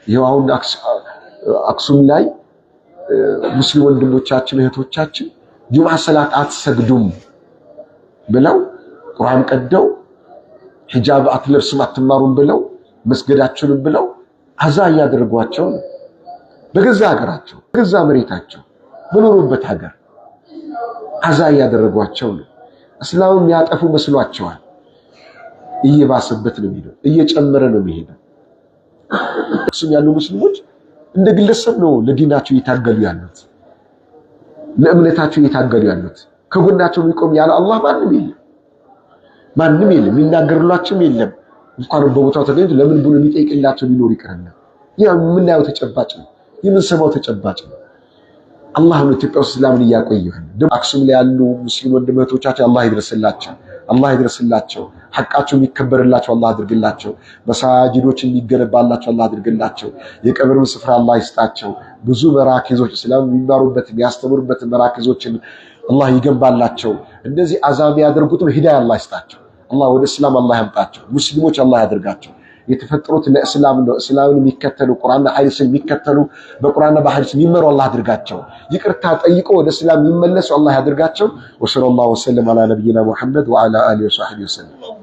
ይሄው አሁን አክሱም ላይ ሙስሊም ወንድሞቻችን እህቶቻችን ጁምዓ ሰላት አትሰግዱም ብለው ቁርአን ቀደው ሂጃብ አትለብስም አትማሩም ብለው መስገዳቸውን ብለው አዛ ያደርጓቸው በገዛ ሀገራቸው በገዛ መሬታቸው በኖሩበት ሀገር አዛ ያደረጓቸው ነው። እስላምን ያጠፉ መስሏቸዋል። እየባሰበት ነው የሚሄደው፣ እየጨመረ ነው የሚሄደው። እሱም ያሉ ሙስሊሞች እንደ ግለሰብ ነው ለዲናቸው እየታገሉ ያሉት፣ ለእምነታቸው እየታገሉ ያሉት። ከጎናቸው የሚቆም ያለ አላህ ማንም የለም፣ የሚናገርላቸውም የለም። እንኳን በቦታው ተገኝቶ ለምን ብሎ የሚጠይቅላቸው ሊኖር ይቀርና ያ የምናየው ተጨባጭ ነው፣ የምንሰማው ተጨባጭ ነው። አላህ ነው ኢትዮጵያ ውስጥ እስላምን እያቆየው። አክሱም ላይ ያሉ ሙስሊም ወንድሞቻችን አላህ ይድረስላቸው፣ ሐቃቸው የሚከበርላቸው አላህ አድርግላቸው፣ መሳጅዶች የሚገነባላቸው አላህ አድርግላቸው፣ የቀብርን ስፍራ አላህ ይስጣቸው። ብዙ መራኪዞች እስላም የሚማሩበት የሚያስተምሩበት መራኪዞችን አላህ ይገንባላቸው። እንደዚህ አዛም ያደርጉትም ሂዳያ አላህ ይስጣቸው። አላህ ወደ እስላም አላህ ያምጣቸው። ሙስሊሞች አላህ ያደርጋቸው። የተፈጠሩት ለእስላም ነው። እስላምን የሚከተሉ ቁርአንና ሐዲስን የሚከተሉ በቁርአንና በሐዲስ የሚመሩ አላህ ያድርጋቸው። ይቅርታ ጠይቆ ወደ እስላም የሚመለሱ አላህ ያድርጋቸው። ወሰለላሁ ዐላ ነብይና ሙሐመድ ወዐላ አሊሂ ወሰህቢሂ ወሰለም።